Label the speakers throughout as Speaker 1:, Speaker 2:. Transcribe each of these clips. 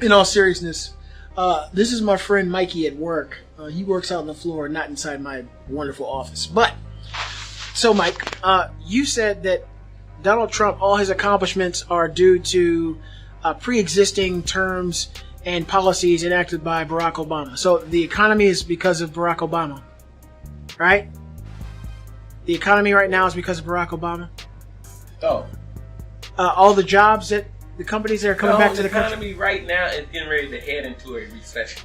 Speaker 1: in all seriousness, this is my friend Mikey at work. He works out on the floor, not inside my wonderful office. But, so Mike, you said that Donald Trump, all his accomplishments are due to pre-existing terms and policies enacted by Barack Obama. So the economy is because of Barack Obama, right? The economy right now is because of Barack Obama.
Speaker 2: Oh.
Speaker 1: All the jobs that the companies that are coming back to the country.
Speaker 2: The economy right now is getting ready to head into a recession.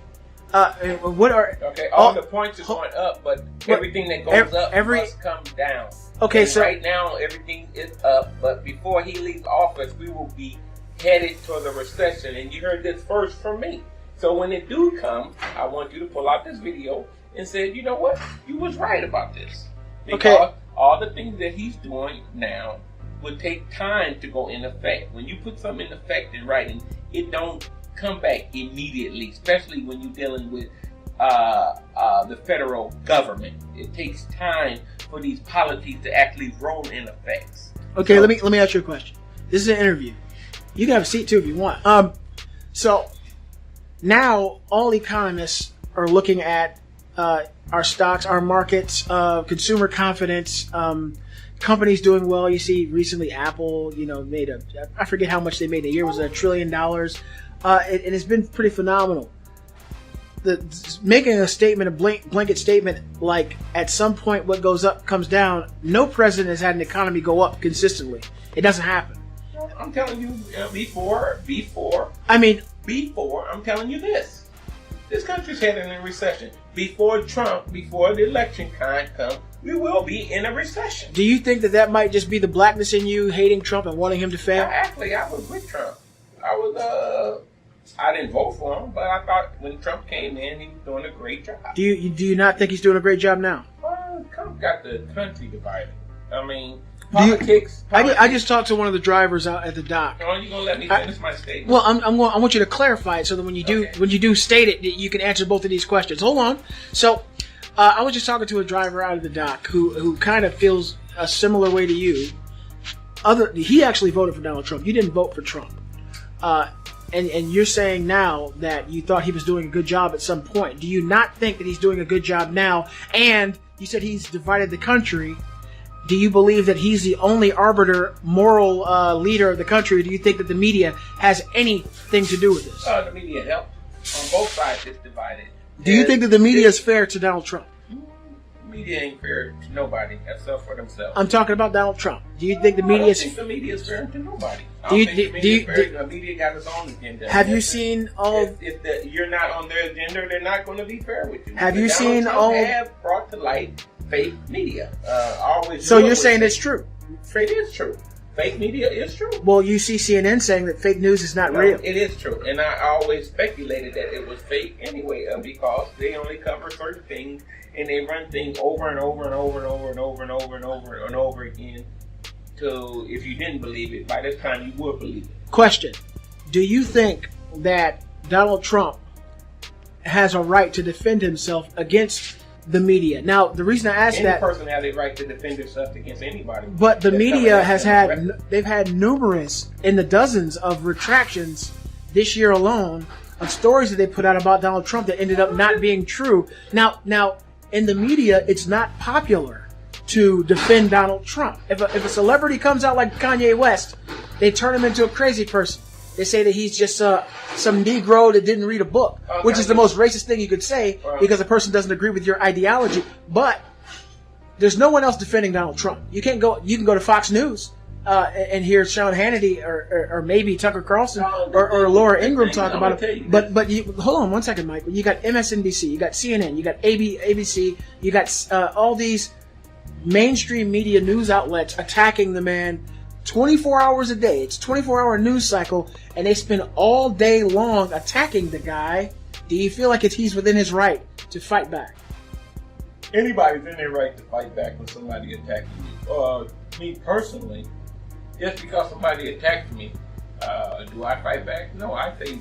Speaker 1: What are
Speaker 2: all the points are going up, but everything that goes up must come down.
Speaker 1: Okay,
Speaker 2: and
Speaker 1: so
Speaker 2: right now everything is up, but before he leaves office, we will be headed toward the recession. And you heard this first from me. So when it do come, I want you to pull out this video and say, you know what, you was right about this. Because all the things that he's doing now would take time to go in effect. When you put something in effect in writing, it don't come back immediately, especially when you're dealing with the federal government. It takes time for these policies to actually roll in effects.
Speaker 1: Okay, so, let me ask you a question. This is an interview. You can have a seat too if you want. So now all economists are looking at our stocks, our markets, consumer confidence, companies doing well. You see recently Apple, made I forget how much they made in a year. It was $1 trillion. And it's been pretty phenomenal. Making a statement, a blanket statement, like at some point what goes up comes down. No president has had an economy go up consistently. It doesn't happen.
Speaker 2: I'm telling you, before, I'm telling you this. This country's heading in a recession. Before the election comes, we will be in a recession.
Speaker 1: Do you think that might just be the blackness in you hating Trump and wanting him to fail?
Speaker 2: Actually, I was with Trump. I didn't vote for him, but I thought when Trump came in, he was doing a great job.
Speaker 1: Do you not think he's doing a great job now?
Speaker 2: Well, Trump got the country divided. I mean, politics.
Speaker 1: I just talked to one of the drivers out at the dock.
Speaker 2: Oh, you gonna let me finish my statement?
Speaker 1: Well, I want you to clarify it so that when you do state it, you can answer both of these questions. Hold on. So, I was just talking to a driver out of the dock who kind of feels a similar way to you. He actually voted for Donald Trump. You didn't vote for Trump. And you're saying now that you thought he was doing a good job at some point. Do you not think that he's doing a good job now? And you said he's divided the country. Do you believe that he's the only arbiter, moral leader of the country? Or do you think that the media has anything to do with this?
Speaker 2: The media helped. On both sides, it's divided.
Speaker 1: Do you think that the media is fair to Donald Trump?
Speaker 2: The media ain't fair to nobody except for themselves.
Speaker 1: I'm talking about Donald Trump. Do you think the media is...
Speaker 2: I don't think the media is fair to nobody. The media got its own agenda.
Speaker 1: Have you seen all...
Speaker 2: If you're not on their agenda, they're not going to be fair with you.
Speaker 1: Have you seen all...
Speaker 2: Donald Trump have brought to light fake media.
Speaker 1: So you're saying it's true?
Speaker 2: It is true. Fake media is true.
Speaker 1: Well, you see CNN saying that fake news is not real.
Speaker 2: It is true. And I always speculated that it was fake anyway because they only cover certain things and they run things over and over and over and over and over and over and over and over again. So if you didn't believe it, by this time you would believe it.
Speaker 1: Question. Do you think that Donald Trump has a right to defend himself against the media? Now, the reason I ask that...
Speaker 2: Any person has a right to defend themselves against anybody.
Speaker 1: But the media they've had numerous, in the dozens of retractions this year alone, of stories that they put out about Donald Trump that ended up not being true. Now, in the media, it's not popular to defend Donald Trump. If a celebrity comes out like Kanye West, they turn him into a crazy person. They say that he's just some Negro that didn't read a book, which is the most racist thing you could say because a person doesn't agree with your ideology. But there's no one else defending Donald Trump. You can go to Fox News and hear Sean Hannity or maybe Tucker Carlson or Laura Ingraham talk about it. But hold on one second, Mike. You got MSNBC, you got CNN, you got ABC, you got all these mainstream media news outlets attacking the man 24 hours a day. It's a 24-hour news cycle, and they spend all day long attacking the guy. Do you feel like he's within his right to fight back?
Speaker 2: Anybody's in their right to fight back when somebody attacks you. Me personally, just because somebody attacked me, do I fight back? No, I say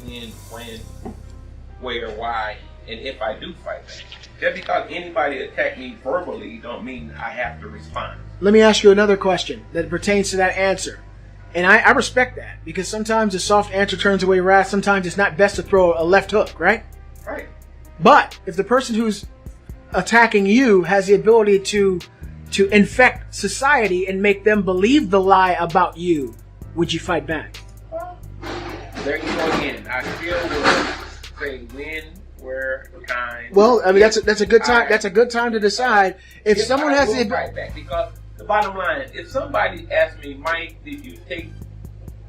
Speaker 2: when, where, why, and if I do fight back. Just because anybody attacked me verbally don't mean I have to respond.
Speaker 1: Let me ask you another question that pertains to that answer. And I respect that, because sometimes a soft answer turns away wrath. Sometimes it's not best to throw a left hook, right?
Speaker 2: Right.
Speaker 1: But if the person who's attacking you has the ability to infect society and make them believe the lie about you, would you fight back?
Speaker 2: Well, there you go again. I still would say when, where, kind.
Speaker 1: Well, I mean, that's a good time. That's a good time to decide if someone has the
Speaker 2: fight back, because the bottom line, if somebody asks me, Mike, did you take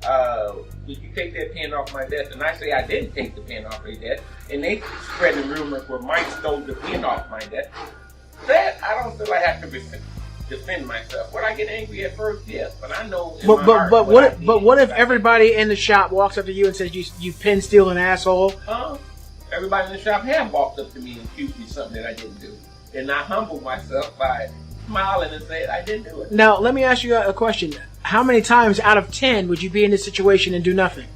Speaker 2: that pen off my desk? And I say I didn't take the pen off my desk, and they spreading rumors where Mike stole the pen off my desk. That I don't feel I have to defend myself. Would I get angry at first? Yes, but I know.
Speaker 1: But what if everybody in the shop walks up to you and says you pen stealing asshole?
Speaker 2: Everybody in the shop have walked up to me and accused me of something that I didn't do, and I humbled myself by smiling and saying I didn't do it.
Speaker 1: Now, let me ask you a question. How many times out of 10 would you be in this situation and do nothing?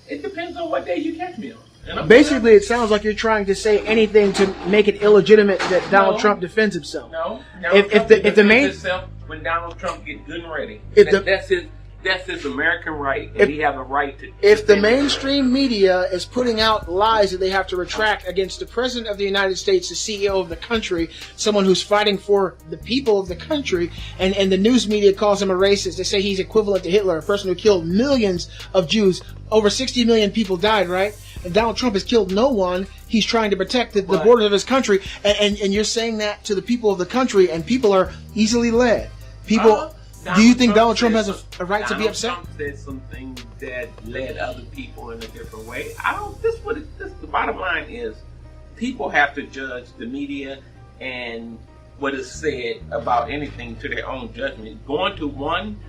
Speaker 2: It depends on what day you catch me on.
Speaker 1: Basically, it sounds like you're trying to say anything to make it illegitimate that Donald Trump defends himself.
Speaker 2: No. When Donald Trump gets good and ready, that's his American right, and he has a right to.
Speaker 1: If the mainstream media is putting out lies that they have to retract against the President of the United States, the CEO of the country, someone who's fighting for the people of the country, and the news media calls him a racist, they say he's equivalent to Hitler, a person who killed millions of Jews. Over 60 million people died, right? And Donald Trump has killed no one. He's trying to protect the borders of his country, and you're saying that to the people of the country, and people are easily led. People. Do you think Donald Trump has a right to be upset?
Speaker 2: Trump said some things that led other people in a different way. The bottom line is, people have to judge the media and what is said about anything to their own judgment. Going to one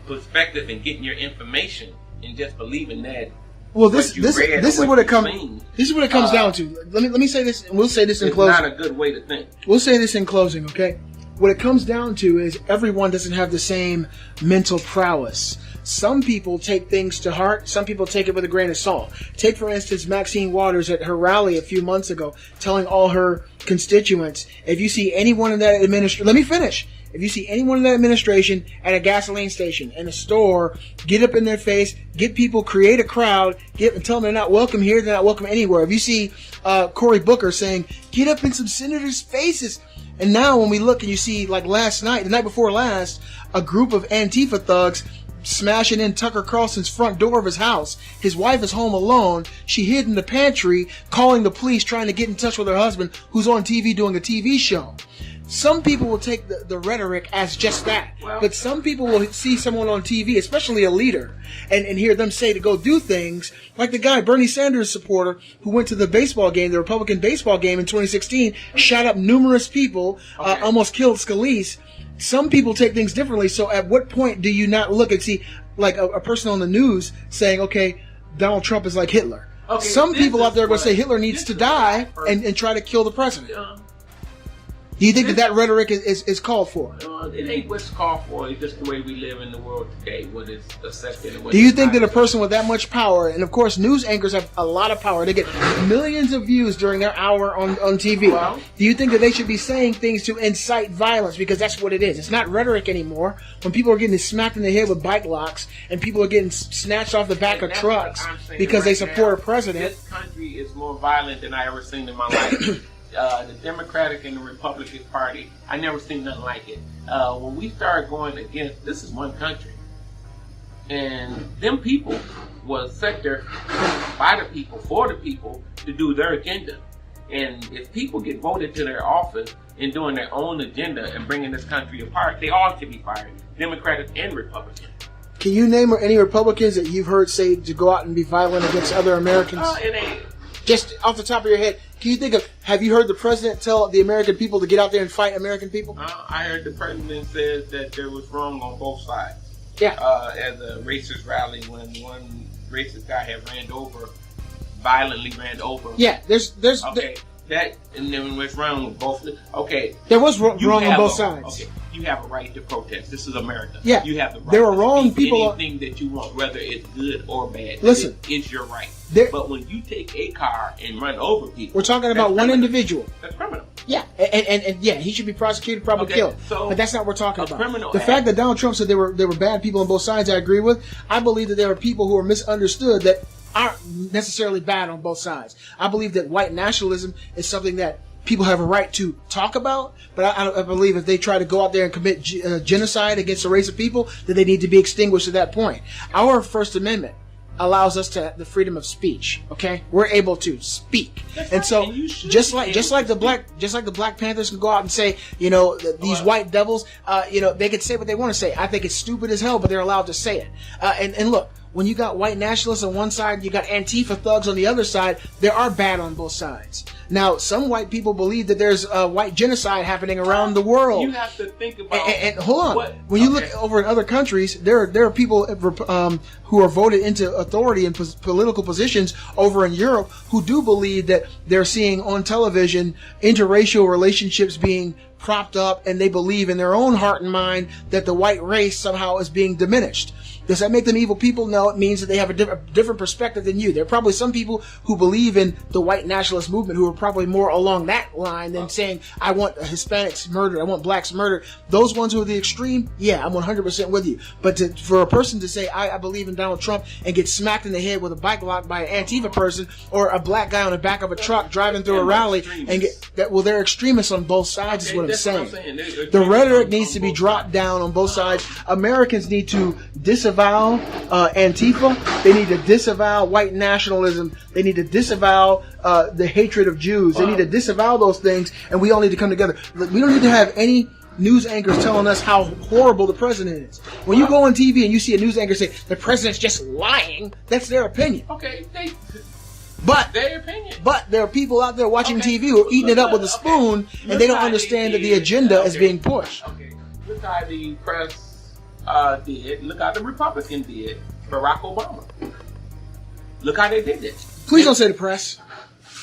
Speaker 2: perspective and getting your information and just believing that.
Speaker 1: Well, this is what it comes down to. Let me say this, and we'll say this in closing.
Speaker 2: It's not a good way to think.
Speaker 1: We'll say this in closing, okay? What it comes down to is everyone doesn't have the same mental prowess. Some people take things to heart. Some people take it with a grain of salt. Take, for instance, Maxine Waters at her rally a few months ago, telling all her constituents, if you see anyone in that administration, let me finish. If you see anyone in that administration at a gasoline station, in a store, get up in their face, get people, create a crowd, and tell them they're not welcome here, they're not welcome anywhere. If you see Cory Booker saying, get up in some senators' faces. And now when we look and you see, like last night, the night before last, a group of Antifa thugs smashing in Tucker Carlson's front door of his house. His wife is home alone. She hid in the pantry, calling the police, trying to get in touch with her husband, who's on TV doing a TV show. Some people will take the rhetoric as just that. But some people will see someone on TV, especially a leader, and hear them say to go do things, like the guy, Bernie Sanders supporter, who went to the baseball game, the Republican baseball game in 2016, shot up numerous people, almost killed Scalise. Some people take things differently. So at what point do you not look and see, like a person on the news saying, okay, Donald Trump is like Hitler? Okay, some people out there are going to say Hitler needs to die and try to kill the president. Do you think that rhetoric is called for?
Speaker 2: It ain't what's called for. It's just the way we live in the world today, what is accepted and what
Speaker 1: Do you think that a person with that much power, and of course news anchors have a lot of power, they get millions of views during their hour on TV. Do you think that they should be saying things to incite violence? Because that's what it is. It's not rhetoric anymore. When people are getting smacked in the head with bike locks and people are getting snatched off the back of trucks because they support a president.
Speaker 2: This country is more violent than I ever seen in my life. The Democratic and the Republican Party, I never seen nothing like it. When we started going against, this is one country, and them people was set there by the people, for the people, to do their agenda. And if people get voted to their office and doing their own agenda and bringing this country apart, they all should be fired, Democratic and Republican.
Speaker 1: Can you name any Republicans that you've heard say to go out and be violent against other Americans?
Speaker 2: It ain't.
Speaker 1: Just off the top of your head, can you think of, have you heard the president tell the American people to get out there and fight American people?
Speaker 2: I heard the president said that there was wrong on both sides.
Speaker 1: Yeah.
Speaker 2: At the racist rally when one racist guy had violently ran over.
Speaker 1: Yeah, there's
Speaker 2: okay. And then what's wrong with both? Okay.
Speaker 1: There was wrong on both sides.
Speaker 2: Okay. You have a right to protest. This is America.
Speaker 1: Yeah.
Speaker 2: You have the right
Speaker 1: there were
Speaker 2: to
Speaker 1: wrong people.
Speaker 2: Anything that you want, whether it's good or bad.
Speaker 1: Listen.
Speaker 2: It's your right. But when you take a car and run over people.
Speaker 1: We're talking about one individual.
Speaker 2: That's criminal.
Speaker 1: Yeah, and yeah, he should be prosecuted, probably killed.
Speaker 2: So
Speaker 1: but that's not what we're talking about.
Speaker 2: Criminal
Speaker 1: The
Speaker 2: act.
Speaker 1: fact that Donald Trump said there were bad people on both sides, I agree with. I believe that there are people who are misunderstood that aren't necessarily bad on both sides. I believe that white nationalism is something that people have a right to talk about, but I believe if they try to go out there and commit genocide against a race of people, that they need to be extinguished at that point. Our First Amendment allows us to the freedom of speech. Okay, we're able to speak, and so just like the Black Panthers can go out and say, these white devils, they can say what they want to say. I think it's stupid as hell, but they're allowed to say it. And look, when you got white nationalists on one side, you got Antifa thugs on the other side. There are bad on both sides. Now, some white people believe that there's white genocide happening around the world.
Speaker 2: You have to think about.
Speaker 1: And hold on, when you look over in other countries, there are people who are voted into authority and political positions over in Europe who do believe that they're seeing on television interracial relationships being propped up, and they believe in their own heart and mind that the white race somehow is being diminished. Does that make them evil people? No, it means that they have a different perspective than you. There are probably some people who believe in the white nationalist movement who are probably more along that line than saying, I want Hispanics murdered, I want blacks murdered. Those ones who are the extreme, yeah, I'm 100% with you. But for a person to say, I believe in Donald Trump and get smacked in the head with a bike lock by an Antifa person, or a black guy on the back of a truck driving through a rally and get that, well, they're extremists on both sides is what I'm saying. The rhetoric needs to be dropped down on both sides. Americans need to disavow Antifa. They need to disavow white nationalism. They need to disavow the hatred of Jews. They need to disavow those things, and we all need to come together. We don't need to have any news anchors telling us how horrible the president is. When you go on TV and you see a news anchor say the president's just lying, that's their opinion.
Speaker 2: Okay,
Speaker 1: But
Speaker 2: their opinion.
Speaker 1: But there are people out there watching TV who are eating it up with a spoon, and they don't understand that the agenda is being pushed.
Speaker 2: Okay, look how the press did. Look how the Republican did Barack Obama. Look how they did it.
Speaker 1: Please don't say the press.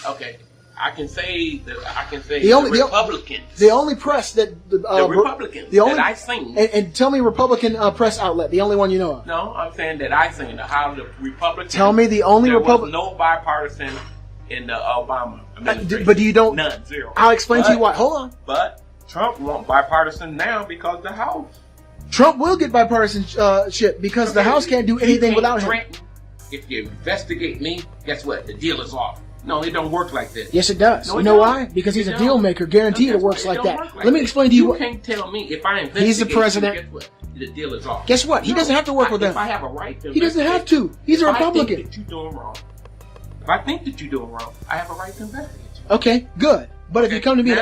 Speaker 2: Okay, I can say the Republicans.
Speaker 1: The only press that
Speaker 2: the Republicans that I seen.
Speaker 1: And tell me Republican press outlet, the only one you know of.
Speaker 2: No, I'm saying that I seen how the Republicans.
Speaker 1: Tell me the only
Speaker 2: Republican. There was no bipartisan in the Obama administration.
Speaker 1: But you don't.
Speaker 2: None, zero.
Speaker 1: I'll explain to you why. Hold on.
Speaker 2: But Trump wants bipartisan now because the House.
Speaker 1: Trump will get bipartisanship because the House can't do anything without him.
Speaker 2: If you investigate me, guess what? The deal is off. No, it don't work like this.
Speaker 1: Yes, it does. No, you know why? Because he's a deal maker. Guaranteed it works like that. Let me explain to you.
Speaker 2: You can't tell me if I investigate.
Speaker 1: He's the president.
Speaker 2: Guess what? The deal is off.
Speaker 1: Guess what? He doesn't have to work with them.
Speaker 2: If I have a right to
Speaker 1: he doesn't have to. He's a Republican.
Speaker 2: If I think that you're doing wrong, if I think that you're doing wrong, I have a right to investigate you.
Speaker 1: Okay, good. But if you come to me,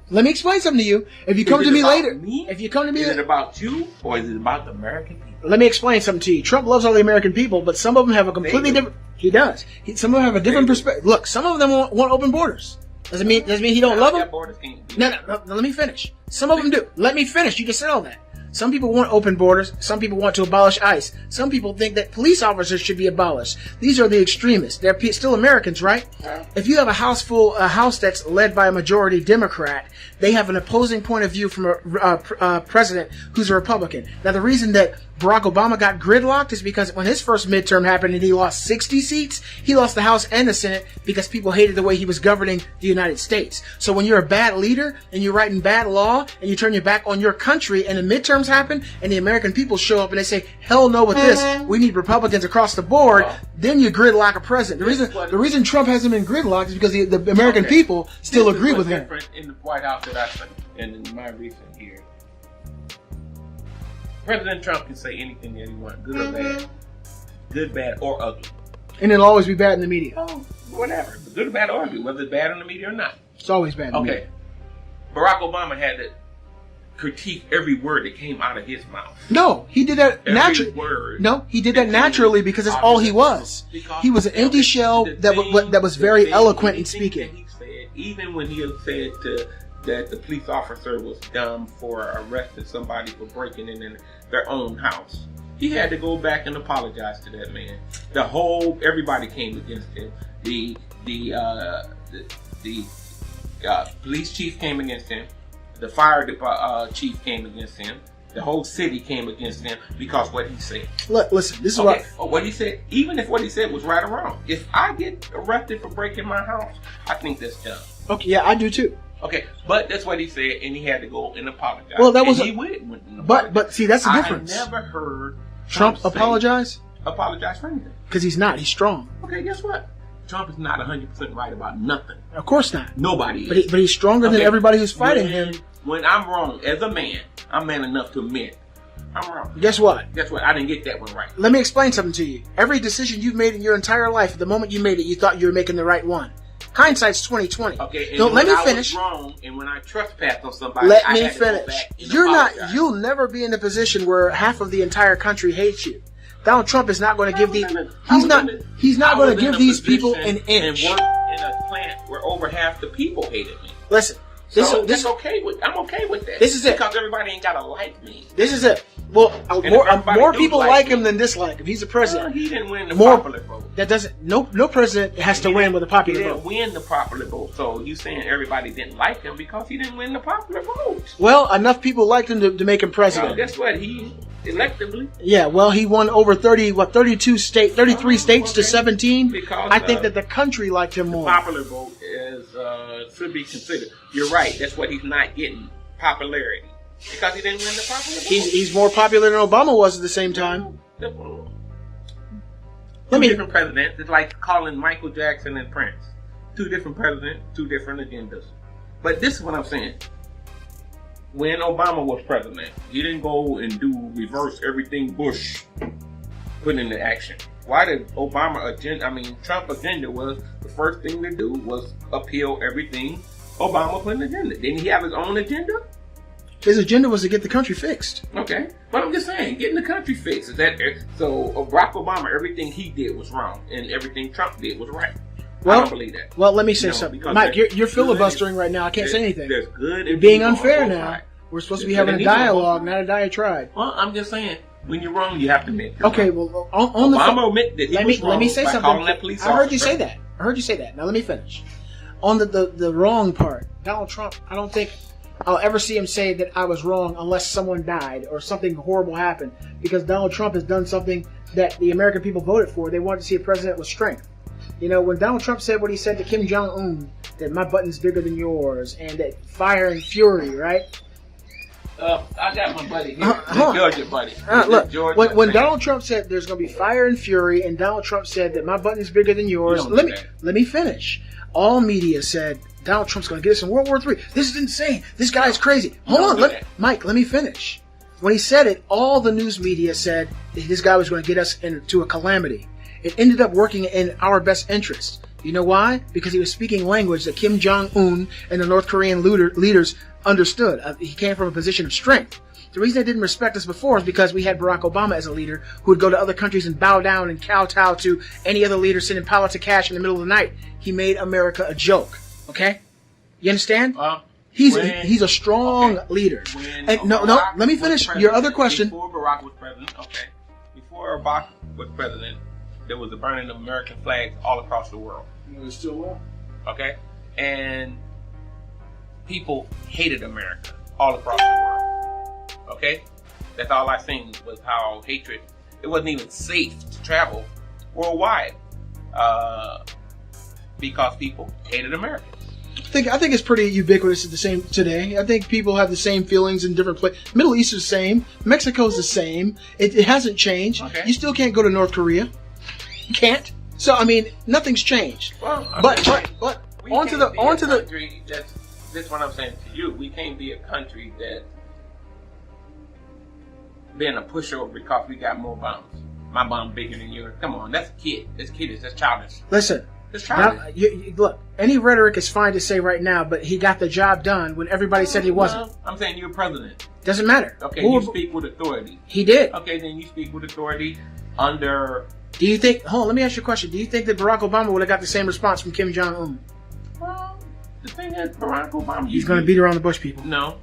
Speaker 1: let me explain something to you. If you come to me later,
Speaker 2: if you come to me, is it about you or is it about the American people?
Speaker 1: Let me explain something to you. Trump loves all the American people, but some of them have a completely different. He does. Some of them have a different perspective. Look, some of them want open borders. Doesn't mean he don't love them. No. Let me finish. Some of them do. Let me finish. You just said all that. Some people want open borders. Some people want to abolish ICE. Some people think that police officers should be abolished. These are the extremists. They're still Americans, right? If you have a house that's led by a majority Democrat, they have an opposing point of view from a president who's a Republican. Now, the reason that Barack Obama got gridlocked is because when his first midterm happened and he lost 60 seats, he lost the House and the Senate because people hated the way he was governing the United States. So when you're a bad leader and you're writing bad law and you turn your back on your country and the midterms happen and the American people show up and they say, hell no with this, we need Republicans across the board, then you gridlock a president. The reason Trump hasn't been gridlocked is because the American people still agree with him.
Speaker 2: In the White House that I think, and in my recent years, President Trump can say anything that he wants, good or bad. Good, bad, or ugly.
Speaker 1: And it'll always be bad in the media.
Speaker 2: Oh, whatever. Good, bad, or ugly. Whether it's bad in the media or not.
Speaker 1: It's always bad in the media.
Speaker 2: Okay. Barack Obama had to critique every word that came out of his mouth.
Speaker 1: No, he did that naturally. No, he did that naturally because it's all he was. He was an empty shell that was very eloquent in speaking.
Speaker 2: He said, even when he said that the police officer was dumb for arresting somebody for breaking in their own house, he had to go back and apologize to that man. Everybody came against him. The police chief came against him. The fire chief came against him. The whole city came against him because what he said.
Speaker 1: Look, listen, this is
Speaker 2: what he said. Even if what he said was right or wrong, if I get arrested for breaking my house, I think that's dumb.
Speaker 1: Okay, yeah, I do too.
Speaker 2: Okay, but that's what he said, and he had to go and apologize.
Speaker 1: Well, that was
Speaker 2: he went and
Speaker 1: but see, that's the difference.
Speaker 2: I never heard
Speaker 1: Trump apologize
Speaker 2: for anything.
Speaker 1: Because he's not. He's strong.
Speaker 2: Okay, guess what? Trump is not 100% right about nothing.
Speaker 1: Of course not.
Speaker 2: Nobody is.
Speaker 1: But he's stronger than everybody who's fighting him.
Speaker 2: When I'm wrong as a man, I'm man enough to admit I'm wrong.
Speaker 1: Guess what?
Speaker 2: Guess what? I didn't get that one right.
Speaker 1: Let me explain something to you. Every decision you've made in your entire life, the moment you made it, you thought you were making the right one. Hindsight's 20/20.
Speaker 2: Okay, and
Speaker 1: Don't let me finish.
Speaker 2: I was wrong, and when I trespassed on somebody,
Speaker 1: let
Speaker 2: I
Speaker 1: me
Speaker 2: had to go
Speaker 1: finish.
Speaker 2: back and
Speaker 1: You're
Speaker 2: apologize.
Speaker 1: not. You'll never be in a position where half of the entire country hates you. Donald Trump is not going to give these. He's not going to give these people an inch.
Speaker 2: And work in a plant where over half the people hated me.
Speaker 1: Listen.
Speaker 2: This I'm okay with that.
Speaker 1: This is it.
Speaker 2: Because everybody ain't gotta like me.
Speaker 1: This is it. Well, more people like him than dislike him. He's the president.
Speaker 2: He didn't win the popular vote.
Speaker 1: That doesn't. No president has to win with a popular vote.
Speaker 2: He didn't win the popular vote. So you saying everybody didn't like him because he didn't win the popular vote?
Speaker 1: Well, enough people liked him to make him president.
Speaker 2: Well, guess what? He electively.
Speaker 1: Yeah. Well, he won over 33 states to 17.
Speaker 2: Because
Speaker 1: I think that the country liked him more.
Speaker 2: The popular vote should be considered. You're right. That's what he's not getting, popularity, because he didn't win the popular vote.
Speaker 1: He's more popular than Obama was at the same time.
Speaker 2: Two different presidents. It's like calling Michael Jackson and Prince. Two different presidents, two different agendas. But this is what I'm saying. When Obama was president, he didn't go and do reverse everything Bush put into action. Why did Trump agenda was the first thing to do was appeal everything Obama put in the agenda. Didn't he have his own agenda?
Speaker 1: His agenda was to get the country fixed.
Speaker 2: Okay. But I'm just saying, getting the country fixed. So Barack Obama, everything he did was wrong, and everything Trump did was right. I don't believe that.
Speaker 1: Well, let me say something. Mike, you're filibustering right now. I can't say anything.
Speaker 2: There's good.
Speaker 1: You're being unfair now. We're supposed to be having a dialogue, not a diatribe.
Speaker 2: Well, I'm just saying, when you're wrong, you have to admit.
Speaker 1: Okay, well, on the
Speaker 2: Obama admit that he was wrong.
Speaker 1: Let me say
Speaker 2: by
Speaker 1: something.
Speaker 2: Calling that police
Speaker 1: I heard
Speaker 2: officer.
Speaker 1: you say that. Now let me finish. On the wrong part, Donald Trump, I don't think I'll ever see him say that I was wrong unless someone died or something horrible happened. Because Donald Trump has done something that the American people voted for. They wanted to see a president with strength. You know, when Donald Trump said what he said to Kim Jong-un, that my button's bigger than yours, and that fire and fury, right?
Speaker 2: I got my buddy here. Georgia buddy.
Speaker 1: Look, when Donald Trump said there's going to be fire and fury, and Donald Trump said that my button's bigger than yours, let me finish. All media said Donald Trump's going to get us in World War III. This is insane. This guy's crazy. Hold on, Mike, let me finish. When he said it, all the news media said that this guy was going to get us into a calamity. It ended up working in our best interest. You know why? Because he was speaking language that Kim Jong-un and the North Korean leaders understood. He came from a position of strength. The reason they didn't respect us before is because we had Barack Obama as a leader who would go to other countries and bow down and kowtow to any other leader sending power to cash in the middle of the night. He made America a joke. Okay? You understand? He's a strong leader. And let me finish your other question.
Speaker 2: Before Barack was president, there was a burning of American flags all across the world.
Speaker 1: There's still one.
Speaker 2: Okay? And people hated America all across the world. Okay? That's all I seen was how hatred. It wasn't even safe to travel worldwide because people hated America.
Speaker 1: I think it's pretty ubiquitous today. I think people have the same feelings in different places. Middle East is the same. Mexico's the same. It hasn't changed. Okay. You still can't go to North Korea. You can't. So I mean, nothing's changed.
Speaker 2: Well,
Speaker 1: but onto the
Speaker 2: country. That's what I'm saying to you. We can't be a country that being a pushover because we got more bombs. My bomb bigger than yours. Come on, that's a kid. That's childish.
Speaker 1: Listen. Look, any rhetoric is fine to say right now, but he got the job done when everybody said he wasn't.
Speaker 2: I'm saying you're president.
Speaker 1: Doesn't matter.
Speaker 2: Okay, you speak with authority.
Speaker 1: He did.
Speaker 2: Okay, then you speak with authority under...
Speaker 1: Do you think... Hold on, let me ask you a question. Do you think that Barack Obama would have got the same response from Kim Jong-un?
Speaker 2: Well, the thing is, Barack Obama...
Speaker 1: He's going to beat around the bush, people.
Speaker 2: No.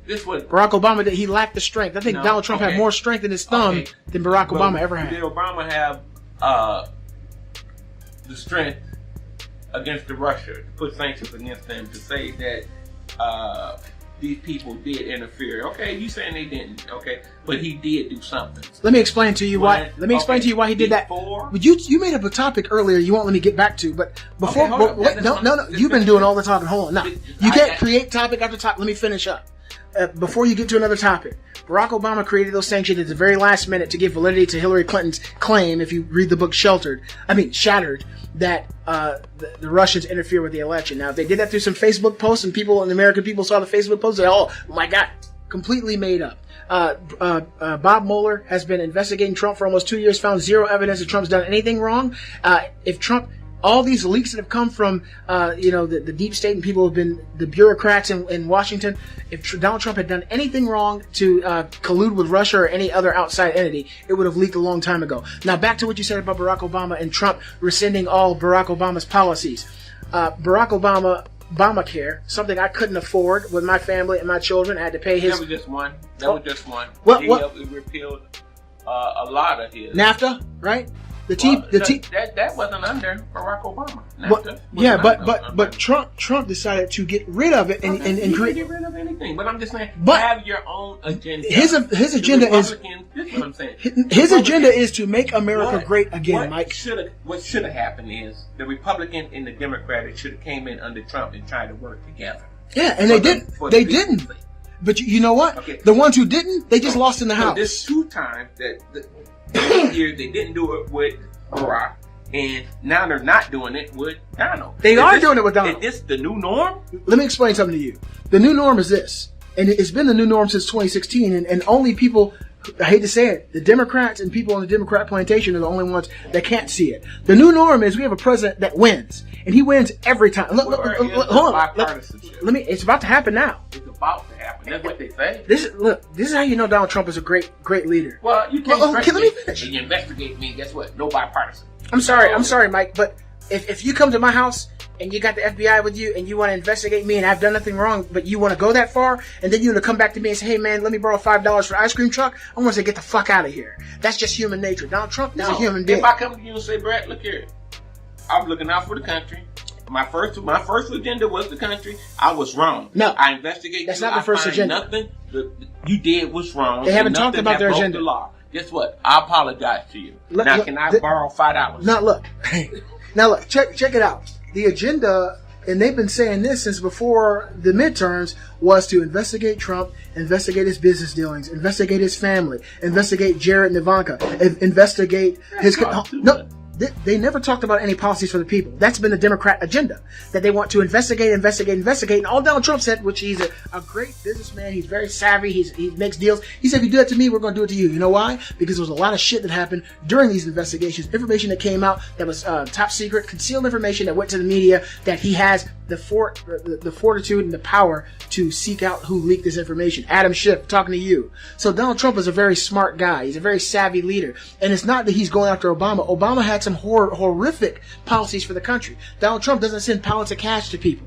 Speaker 2: This was...
Speaker 1: Barack Obama, he lacked the strength. I think Donald Trump had more strength in his thumb than Barack Obama ever had.
Speaker 2: Did Obama have the strength against Russia to put sanctions against them to say that these people did interfere. Okay, you saying they didn't? Okay, but he did do something.
Speaker 1: Let me explain to you why. Let me explain to you why he did that. You made up a topic earlier. You won't let me get back to, but before. Wait, no. You've been doing all the talking. Hold on. No, you can't create topic after topic. Let me finish up. Before you get to another topic, Barack Obama created those sanctions at the very last minute to give validity to Hillary Clinton's claim, if you read the book Shattered, that the Russians interfere with the election. Now, if they did that through some Facebook posts and people, and the American people saw the Facebook posts, they oh my God, completely made up. Bob Mueller has been investigating Trump for almost 2 years, found zero evidence that Trump's done anything wrong. If Trump... All these leaks that have come from, the deep state and people have been the bureaucrats in Washington. If Donald Trump had done anything wrong to collude with Russia or any other outside entity, it would have leaked a long time ago. Now back to what you said about Barack Obama and Trump rescinding all Barack Obama's policies. Barack Obamacare, something I couldn't afford with my family and my children. I had to pay his.
Speaker 2: That was just one. He repealed a lot of his.
Speaker 1: NAFTA, right?
Speaker 2: That wasn't under Barack Obama.
Speaker 1: But Trump decided to get rid of it and
Speaker 2: get rid of anything. But I'm just saying, have your own agenda.
Speaker 1: His agenda is.
Speaker 2: This is what I'm saying.
Speaker 1: His agenda is to make America great again, Mike.
Speaker 2: What should have happened is the Republican and the Democratic should have came in under Trump and tried to work together.
Speaker 1: Yeah, and they didn't. They didn't. But you know what? Okay. The ones who didn't, they just lost in the house.
Speaker 2: This 2 times that. Years they didn't do it with Barack, and now they're not doing it with Donald.
Speaker 1: They are doing it with Donald.
Speaker 2: Is this the new norm?
Speaker 1: Let me explain something to you. The new norm is this, and it's been the new norm since 2016, and only people, I hate to say it, the Democrats and people on the Democrat plantation are the only ones that can't see it. The new norm is we have a president that wins, and he wins every time. Hold on. It's about to happen now.
Speaker 2: It's about to happen. That's what they say.
Speaker 1: This is how you know Donald Trump is a great leader.
Speaker 2: Well, you can't
Speaker 1: let me finish.
Speaker 2: You investigate me. Guess what? No bipartisan.
Speaker 1: I'm sorry, Mike, but if you come to my house and you got the FBI with you and you want to investigate me and I've done nothing wrong, but you want to go that far and then you want to come back to me and say, hey man, let me borrow $5 for an ice cream truck, I want to say, get the fuck out of here. That's just human nature. Donald Trump is a human being.
Speaker 2: If I come to you and say, Brett, look here, I'm looking out for the country. My first agenda was the country. I was wrong.
Speaker 1: No,
Speaker 2: I investigate.
Speaker 1: That's not the first agenda.
Speaker 2: Nothing you did was wrong.
Speaker 1: They haven't talked about their agenda.
Speaker 2: The law. Guess what? I apologize to you. Can I borrow $5?
Speaker 1: Now look, check it out. The agenda, and they've been saying this since before the midterms, was to investigate Trump, investigate his business dealings, investigate his family, investigate Jared and Ivanka, investigate his. No. They never talked about any policies for the people. That's been the Democrat agenda, that they want to investigate. And all Donald Trump said, which he's a great businessman, he's very savvy, he makes deals. He said, if you do that to me, we're going to do it to you. You know why? Because there was a lot of shit that happened during these investigations, information that came out that was top secret, concealed information that went to the media, that he has the fortitude and the power to seek out who leaked this information. Adam Schiff, talking to you. So Donald Trump is a very smart guy. He's a very savvy leader. And it's not that he's going after Obama. Obama had some horrific policies for the country. Donald Trump doesn't send pallets of cash to people.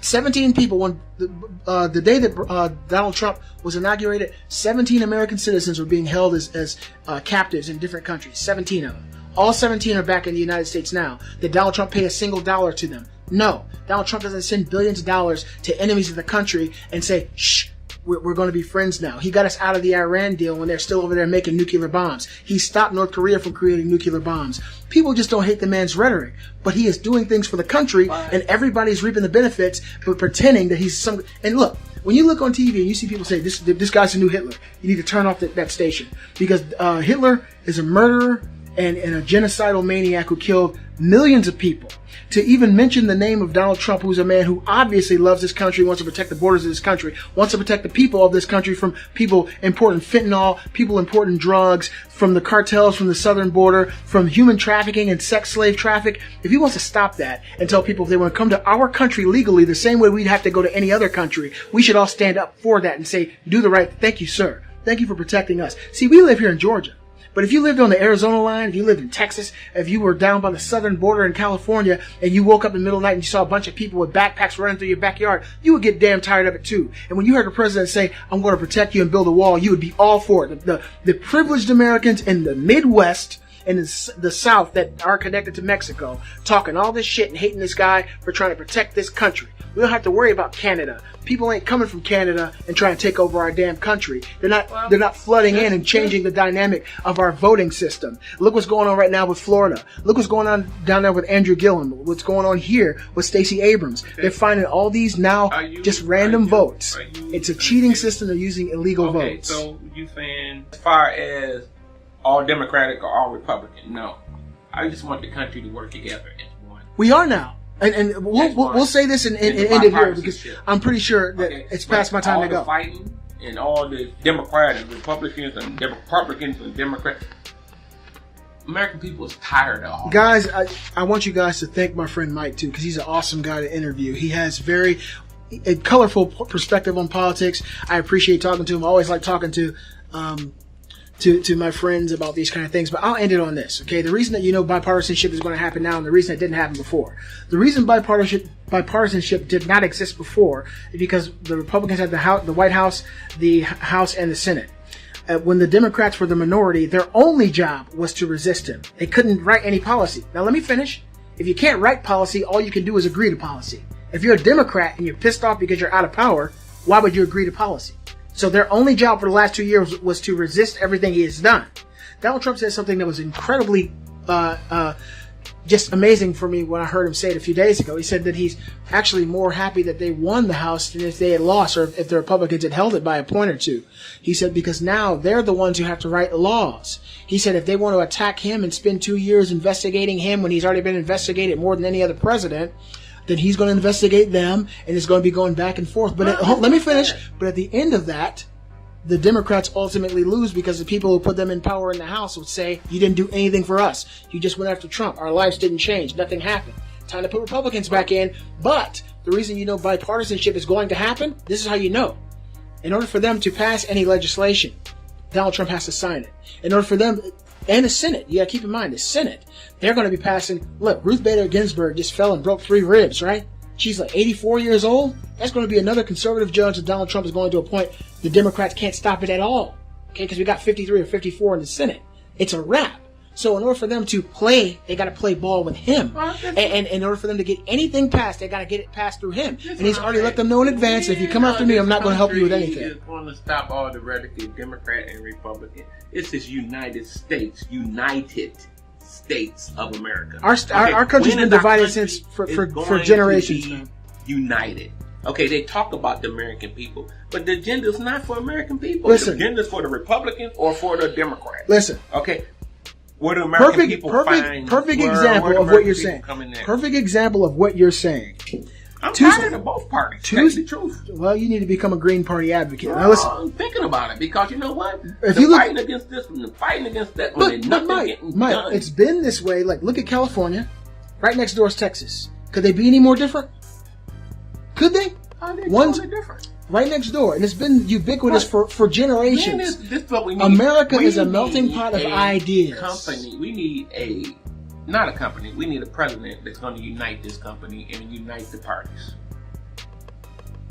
Speaker 1: 17 people, when the day that Donald Trump was inaugurated, 17 American citizens were being held as captives in different countries. 17 of them. All 17 are back in the United States now. Did Donald Trump pay a single dollar to them? No. Donald Trump doesn't send billions of dollars to enemies of the country and say, shh, we're going to be friends now. He got us out of the Iran deal when they're still over there making nuclear bombs. He stopped North Korea from creating nuclear bombs. People just don't hate the man's rhetoric, but he is doing things for the country, and everybody's reaping the benefits, but pretending that he's some. And look, when you look on TV and you see people say this guy's the new Hitler, you need to turn off that station, because Hitler is a murderer and a genocidal maniac who killed millions of people. To even mention the name of Donald Trump, who's a man who obviously loves this country, wants to protect the borders of this country, wants to protect the people of this country from people importing fentanyl, people importing drugs, from the cartels from the southern border, from human trafficking and sex slave traffic. If he wants to stop that and tell people if they want to come to our country legally the same way we'd have to go to any other country, we should all stand up for that and say, do the right. Thank you, sir. Thank you for protecting us. See, we live here in Georgia. But if you lived on the Arizona line, if you lived in Texas, if you were down by the southern border in California, and you woke up in the middle of the night and you saw a bunch of people with backpacks running through your backyard, you would get damn tired of it too. And when you heard the president say, I'm going to protect you and build a wall, you would be all for it. The privileged Americans in the Midwest and in the South that are connected to Mexico talking all this shit and hating this guy for trying to protect this country. We don't have to worry about Canada. People ain't coming from Canada and trying to take over our damn country. They're not flooding in and changing the dynamic of our voting system. Look what's going on right now with Florida. Look what's going on down there with Andrew Gillum. What's going on here with Stacey Abrams. Okay. They're finding all these now just random votes. It's a cheating system. They're using illegal votes.
Speaker 2: So you saying as far as all Democratic or all Republican? No. I just want the country to work together as one.
Speaker 1: We are now. And we'll say this and end it here because I'm pretty sure that it's past my time to go.
Speaker 2: All the fighting and all the Democrats and Republicans and Democrats. American people is tired of all.
Speaker 1: Guys, I want you guys to thank my friend Mike too, because he's an awesome guy to interview. He has a colorful perspective on politics. I appreciate talking to him. I always like talking to my friends about these kind of things, but I'll end it on this, okay? The reason that bipartisanship is going to happen now and the reason it didn't happen before. The reason bipartisanship did not exist before is because the Republicans had the White House, the House, and the Senate. When the Democrats were the minority, their only job was to resist him. They couldn't write any policy. Now let me finish. If you can't write policy, all you can do is agree to policy. If you're a Democrat and you're pissed off because you're out of power, why would you agree to policy? So their only job for the last 2 years was to resist everything he has done. Donald Trump said something that was incredibly just amazing for me when I heard him say it a few days ago. He said that he's actually more happy that they won the House than if they had lost or if the Republicans had held it by a point or two. He said because now they're the ones who have to write laws. He said if they want to attack him and spend 2 years investigating him when he's already been investigated more than any other president, then he's going to investigate them, and it's going to be going back and forth. But let me finish. But at the end of that, the Democrats ultimately lose because the people who put them in power in the House would say, you didn't do anything for us. You just went after Trump. Our lives didn't change. Nothing happened. Time to put Republicans back in. But the reason bipartisanship is going to happen, this is how you know. In order for them to pass any legislation, Donald Trump has to sign it. In order for them, and the Senate, you got to keep in mind, the Senate, they're going to be passing, look, Ruth Bader Ginsburg just fell and broke 3 ribs, right? She's like 84 years old. That's going to be another conservative judge that Donald Trump is going to appoint. The Democrats can't stop it at all, okay? Because we got 53 or 54 in the Senate. It's a wrap. So in order for them to play, they got to play ball with him. And in order for them to get anything passed, they got to get it passed through him. And he's already let them know in advance, if you come after me, I'm not going to help you with anything.
Speaker 2: He's going to stop all the radical Democrat and Republican. It's this United States of America.
Speaker 1: Our country's been divided since for generations now.
Speaker 2: United. Okay, they talk about the American people, but the agenda is not for American people.
Speaker 1: Listen,
Speaker 2: the agenda is for the Republicans or for the Democrats.
Speaker 1: Listen.
Speaker 2: Okay. Where do American people find...
Speaker 1: Perfect example of what you're saying. Perfect example of what you're saying.
Speaker 2: I'm tired of both parties. That's the truth.
Speaker 1: Well, you need to become a Green Party advocate. Now listen.
Speaker 2: I'm thinking about it because you know what? Fighting against this one, fighting against that one, and nothing getting done.
Speaker 1: It's been this way. Like, look at California. Right next door is Texas. Could they be any more different? Could they?
Speaker 2: One's different.
Speaker 1: Right next door. And it's been ubiquitous for generations.
Speaker 2: Man, this is what we need.
Speaker 1: America is a melting pot of ideas.
Speaker 2: We need not a company. We need a president that's going to unite this company and unite the parties.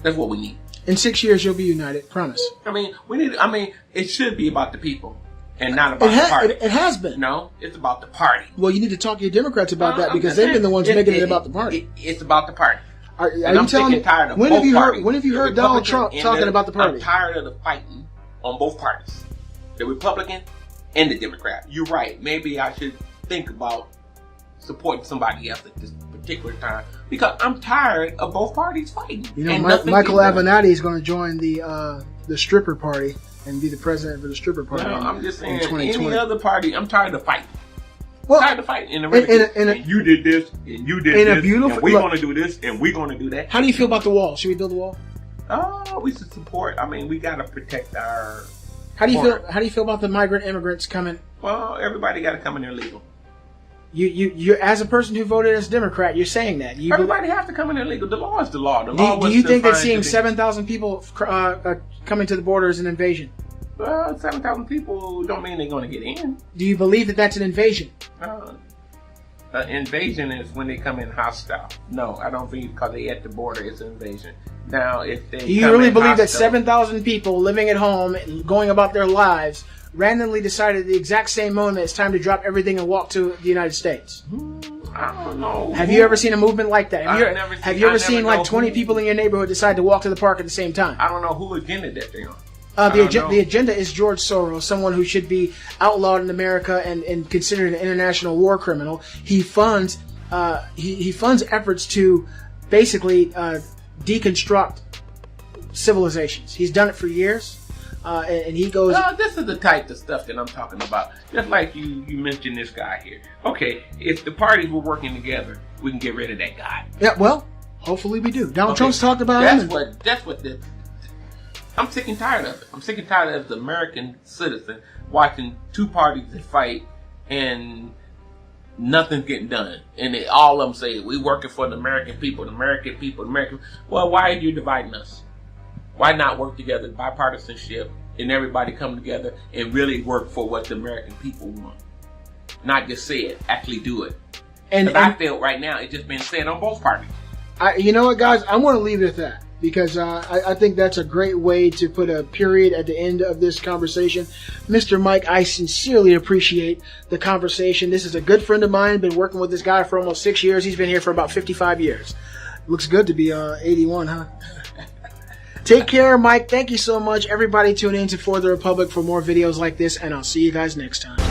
Speaker 2: That's what we need.
Speaker 1: In 6 years, you'll be united. Promise.
Speaker 2: It should be about the people and not about the party.
Speaker 1: It has been.
Speaker 2: No, it's about the party.
Speaker 1: Well, you need to talk to your Democrats about that because they've been the ones making it about the party.
Speaker 2: It's about the party.
Speaker 1: Are you telling me? When have you heard Donald Trump talking about the party?
Speaker 2: I'm tired of the fighting on both parties, the Republican and the Democrat. You're right. Maybe I should think about supporting somebody else at this particular time because I'm tired of both parties fighting.
Speaker 1: You know, Michael Avenatti is going to join the stripper party and be the president for the stripper party.
Speaker 2: No, I'm just saying, any other party, I'm tired of fighting.
Speaker 1: Well,
Speaker 2: tired of fighting. And you did this, and you did this, and we're going to do this, and we're going to do that.
Speaker 1: How do you feel about the wall? Should we build a wall?
Speaker 2: Oh, we should support. We got to protect our.
Speaker 1: How do you feel about the migrant immigrants coming?
Speaker 2: Well, everybody got to come in there legal.
Speaker 1: You as a person who voted as Democrat, you're saying that
Speaker 2: everybody has to come in there legal. The law is the law.
Speaker 1: Do you think that seeing 7,000 people coming to the border is an invasion?
Speaker 2: Well, 7,000 people don't mean they're going to get in.
Speaker 1: Do you believe that that's an invasion?
Speaker 2: Invasion is when they come in hostile. No, I don't think because they at the border it's an invasion. Now, if they
Speaker 1: do you really believe that 7,000 people living at home, going about their lives, randomly decided at the exact same moment it's time to drop everything and walk to the United States?
Speaker 2: I don't know.
Speaker 1: Have you ever seen a movement like that? Have you ever seen like 20
Speaker 2: who,
Speaker 1: people in your neighborhood decide to walk to the park at the same time?
Speaker 2: I don't know who agenda that they're on.
Speaker 1: The agenda is George Soros, someone who should be outlawed in America and considered an international war criminal. He funds he funds efforts to basically deconstruct civilizations. He's done it for years, and he goes.
Speaker 2: This is the type of stuff that I'm talking about. Just like you mentioned this guy here. Okay, if the parties were working together, we can get rid of that guy.
Speaker 1: Yeah, well, hopefully we do. Donald Trump's talked about him.
Speaker 2: That's what I'm sick and tired of it. I'm sick and tired of the American citizen watching two parties that fight and nothing's getting done. And all of them say, we working for the American people, the American people, the American. Well, why are you dividing us? Why not work together, bipartisanship, and everybody come together and really work for what the American people want? Not just say it, actually do it. And I feel right now it's just been said on both parties.
Speaker 1: You know what, guys? I'm going to leave it at that. Because I think that's a great way to put a period at the end of this conversation. Mr. Mike, I sincerely appreciate the conversation. This is a good friend of mine. Been working with this guy for almost 6 years. He's been here for about 55 years. Looks good to be 81, huh? Take care, Mike. Thank you so much. Everybody tune in to For the Republic for more videos like this, and I'll see you guys next time.